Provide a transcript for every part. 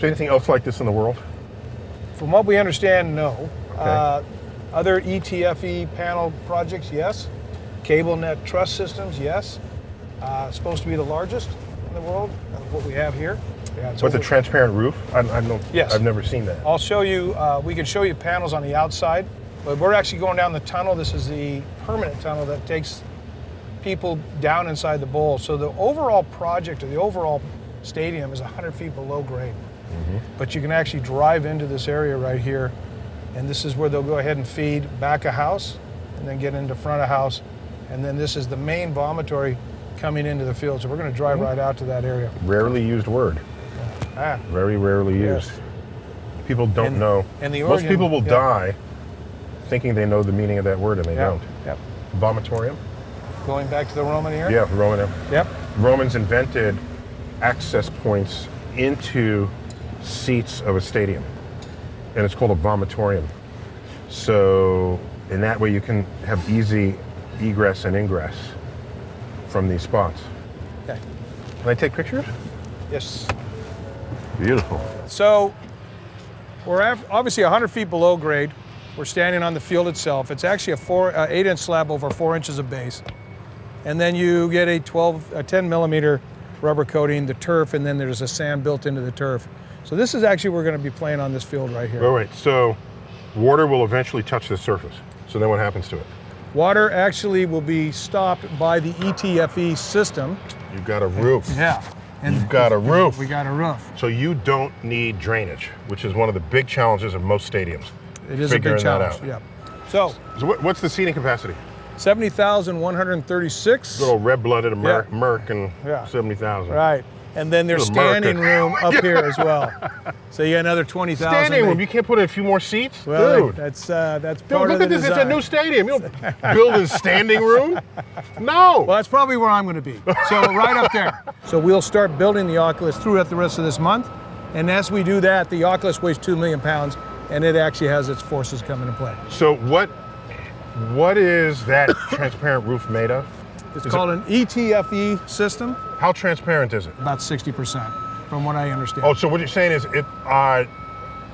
there anything else like this in the world? From what we understand, no. Okay. Other ETFE panel projects, yes. Cable net truss systems, yes. Supposed to be the largest in the world of what we have here. Yeah, With the transparent roof? I don't. Yes. I've never seen that. I'll show you, we can show you panels on the outside, but we're actually going down the tunnel. This is the permanent tunnel that takes people down inside the bowl. So the overall project, or the overall stadium, is 100 feet below grade. Mm-hmm. But you can actually drive into this area right here, and this is where they'll go ahead and feed back of house, and then get into front of house, and then this is the main vomitory coming into the field. So we're going to drive right out to that area. Rarely used word. Very rarely used. Yes. People don't know. And the Most organ, people will die thinking they know the meaning of that word, and they don't. Yep. Vomitorium? Going back to the Roman era? Yeah, Roman. Yep. Romans invented access points into seats of a stadium, and it's called a vomitorium. So in that way you can have easy egress and ingress from these spots. Okay. Can I take pictures? Yes. Beautiful. So we're obviously 100 feet below grade. We're standing on the field itself. It's actually a 8-inch slab over 4 inches of base. And then you get a 10 millimeter rubber coating, the turf, and then there's a sand built into the turf. So this is actually, we're going to be playing on this field right here. Oh, wait, so water will eventually touch the surface. So then what happens to it? Water actually will be stopped by the ETFE system. You've got a roof. Yeah. And You've got a roof. We got a roof. So you don't need drainage, which is one of the big challenges of most stadiums. It is a big challenge, yeah. So what's the seating capacity? 70,136. Little red-blooded Yeah. Merc and Yeah. 70,000. Right. And then there's Little standing room up here as well. So you got another 20,000. Standing room. You can't put in a few more seats? Well, Dude. that's Dude, part look of the at this. design. It's a new stadium. You don't build a standing room? No. Well, that's probably where I'm going to be. So right up there. So we'll start building the Oculus throughout the rest of this month. And as we do that, the Oculus weighs 2 million pounds, and it actually has its forces come into play. So what is that transparent roof made of? It's called an ETFE system. How transparent is it? About 60%, from what I understand. Oh, so what you're saying is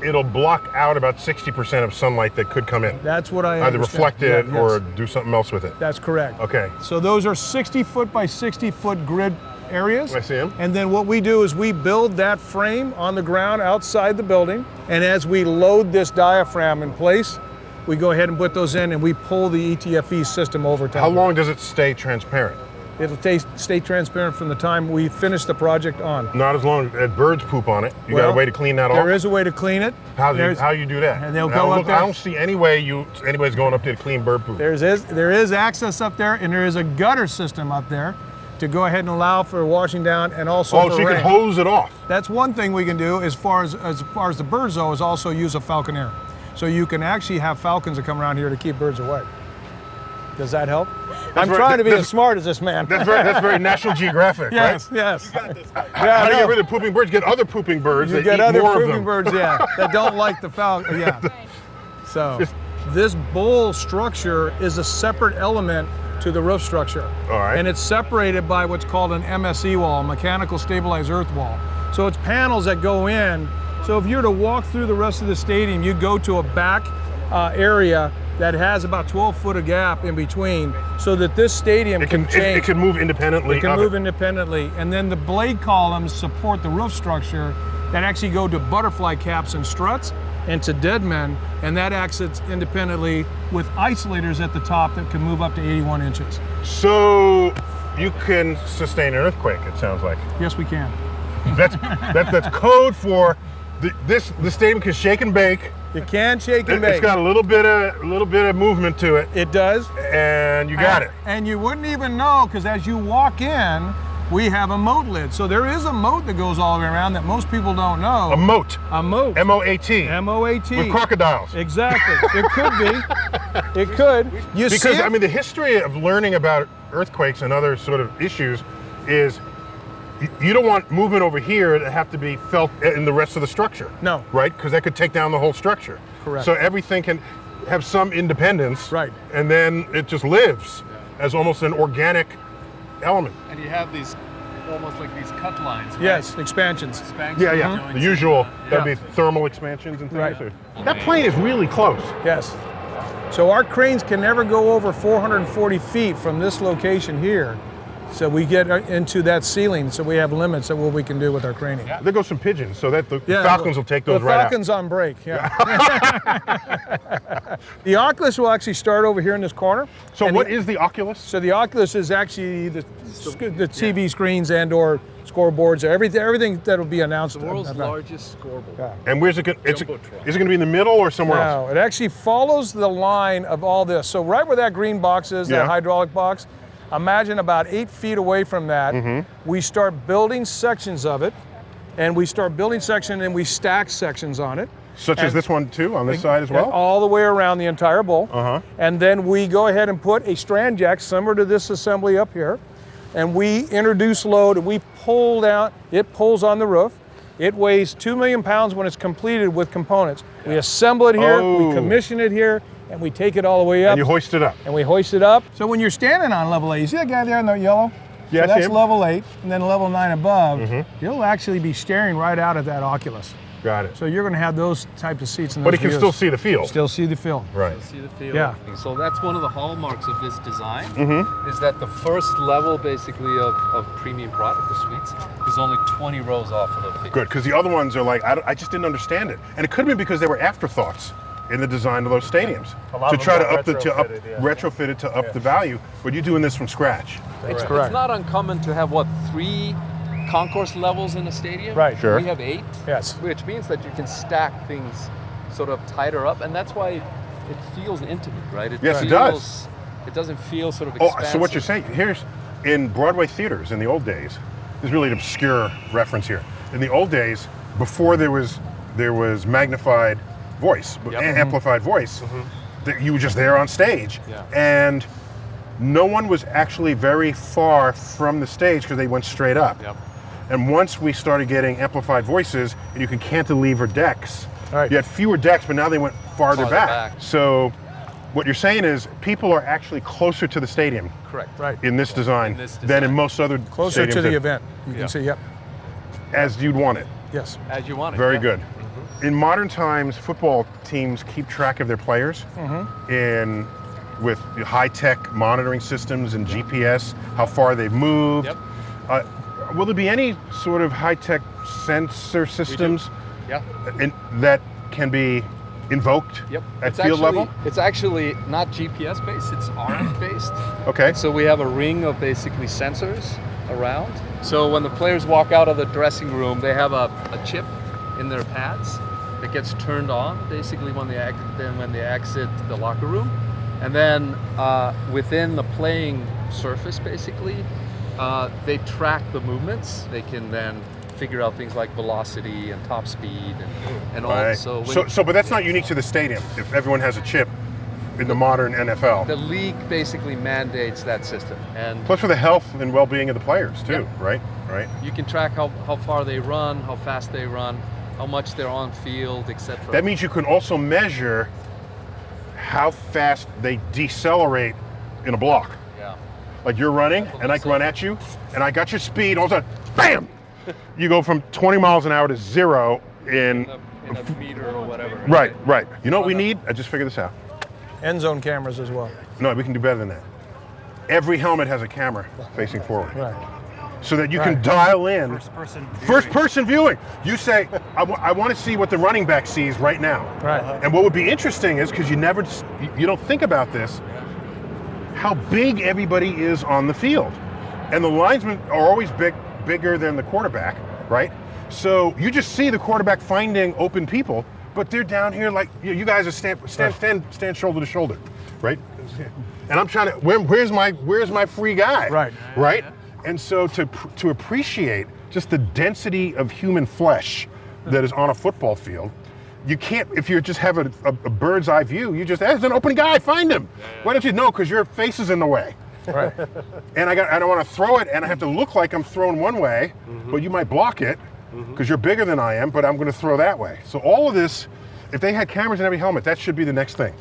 it'll block out about 60% of sunlight that could come in. That's what I Either understand. reflect it Yeah, or yes. do something else with it. That's correct. Okay. So those are 60-foot by 60-foot grid areas. I see them. And then what we do is we build that frame on the ground outside the building. And as we load this diaphragm in place, we go ahead and put those in and we pull the ETFE system over time. How long does it stay transparent? It'll stay transparent from the time we finish the project on. Not as long as birds poop on it. You got a way to clean that off? There is a way to clean it. How you do that? And they'll go up there. I don't see any way anybody's going up there to clean bird poop. There is access up there, and there is a gutter system up there to go ahead and allow for washing down and also for so you rain. can hose it off. That's one thing we can do as far as the birds though, is also use a falconer. So you can actually have falcons that come around here to keep birds away. Does that help? I'm trying to be as smart as this man. That's very National Geographic, yes, right? Yes. You got this. How do you get rid of pooping birds? Get other pooping birds that get eat other more of pooping them. birds, yeah, that don't like the falcon. Yeah. So this bowl structure is a separate element to the roof structure. All right. And it's separated by what's called an MSE wall, mechanical stabilized earth wall. So it's panels that go in. So if you were to walk through the rest of the stadium, you go to a back area that has about 12 foot of gap in between, so that this stadium can change. It can move independently. It can move independently. And then the blade columns support the roof structure that actually go to butterfly caps and struts and to dead men, and that acts independently with isolators at the top that can move up to 81 inches. So you can sustain an earthquake, it sounds like. Yes, we can. That's code for the stadium can shake and bake. It can shake and bake. It's got a little bit of movement to it. It does. And you got it. And you wouldn't even know, because as you walk in, we have a moat lid. So there is a moat that goes all the way around that most people don't know. A moat. A moat. M-O-A-T. M-O-A-T. With crocodiles. Exactly. It could be. It could. Because I mean, the history of learning about earthquakes and other sort of issues is you don't want movement over here to have to be felt in the rest of the structure. No. Right? Because that could take down the whole structure. Correct. So everything can have some independence. Right. And then it just lives as almost an organic element. And you have these almost like these cut lines, right? Yes, expansions. Expansion Yeah, yeah. joints The usual, and, that'd be thermal expansions and things. Right. Or- that plane is really close. Yes. So our cranes can never go over 440 feet from this location here. So we get into that ceiling, so we have limits of what we can do with our craning. Yeah. There goes some pigeons, so that the Falcons will take those the right Falcons on break, yeah. The Oculus will actually start over here in this corner. out. So And what is the Oculus? So the Oculus is actually the TV screens and or scoreboards, everything that will be announced. the world's about. largest scoreboard. Yeah. And where's it going? Is it Jumbotron. going to be in the middle or somewhere else? No, it actually follows the line of all this. So right where that green box is, Yeah. that hydraulic box, imagine about 8 feet away from that, we start building sections of it, and we start building section and we stack sections on it. Such as And- this one too, on this side as well? All the way around the entire bowl. Uh-huh. And then we go ahead and put a strand jack similar to this assembly up here, and we introduce load, and we pull down, it pulls on the roof. It weighs 2 million pounds when it's completed with components. We assemble it here, Oh. we commission it here, and we take it all the way up. And you hoist it up. And we hoist it up. So when you're standing on level 8, you see that guy there in the yellow? Yeah, I so see that's him. level 8, and then level 9 above, you'll actually be staring right out at that Oculus. Got it. So you're going to have those types of seats in But those you can views. still see the field. Still see the field. Right. You see the field. Yeah. So that's one of the hallmarks of this design, is that the first level basically of premium product, the suites, is only 20 rows off of the field. Good, because the other ones are like, I just didn't understand it. And it could have been because they were afterthoughts in the design of those stadiums. lot To of try them to are up the, retrofitted, yeah. retrofit it to up the value, but you're doing this from scratch. It's Correct. not uncommon to have, 3 concourse levels in a stadium? Right. Sure. We have 8. Yes. Which means that you can stack things sort of tighter up, and that's why it feels intimate, right? Yes, it does. It doesn't feel sort of Oh, expansive. so what you're saying, here's, in Broadway theaters in the old days, this is really an obscure reference here. In the old days, before there was magnified voice, Yep. amplified voice, that you were just there on stage. Yeah. And no one was actually very far from the stage because they went straight up. Yep. And once we started getting amplified voices, and you can cantilever decks, Right. you had fewer decks, but now they went farther Farther back. back. So what you're saying is people are actually closer to the stadium Correct. Right. in this design, In this than in design. most other Closer stadiums to the that- event. You Yeah. can see, yep. as you'd want it. Yes. As you want it. Very yeah. good. In modern times, football teams keep track of their players in with high-tech monitoring systems and GPS, how far they've moved. Yep. Will there be any sort of high-tech sensor systems Yeah. that can be invoked Yep. at field level? It's actually not GPS based, it's RF based. Okay. So we have a ring of basically sensors around. So when the players walk out of the dressing room, they have a chip in their pads that gets turned on basically when they exit the locker room. And then within the playing surface basically, they track the movements. They can then figure out things like velocity and top speed and all. Right. So, But that's not unique to the stadium. If everyone has a chip in the modern NFL. the league basically mandates that system, and Plus for the health and well-being of the players too, Yep. right? Right. you can track how far they run, how fast they run, how much they're on field, etc. That means you can also measure how fast they decelerate in a block. yeah, Like you're running and I can run at you and I got your speed, all of a sudden, bam! You go from 20 miles an hour to 0 in, in a meter or whatever. right. You know what we need? I just figured this out. End zone cameras as well. No, we can do better than that. Every helmet has a camera facing forward. Right. So that you can Right. dial in First person. first person viewing. You say, I want to see what the running back sees right now. Right. And what would be interesting is, because you don't think about this, how big everybody is on the field. And the linesmen are always bigger than the quarterback, right? So you just see the quarterback finding open people, but they're down here like, you guys are stand shoulder to shoulder, right? And I'm trying to, where's my free guy? Right. Right? And so to appreciate just the density of human flesh that is on a football field, you can't, if you just have a bird's eye view, you just, there's an open guy, find him. Why don't you know? Because your face is in the way. Right. And I don't want to throw it, and I have to look like I'm throwing one way, but you might block it because you're bigger than I am, but I'm going to throw that way. So all of this, if they had cameras in every helmet, that should be the next thing.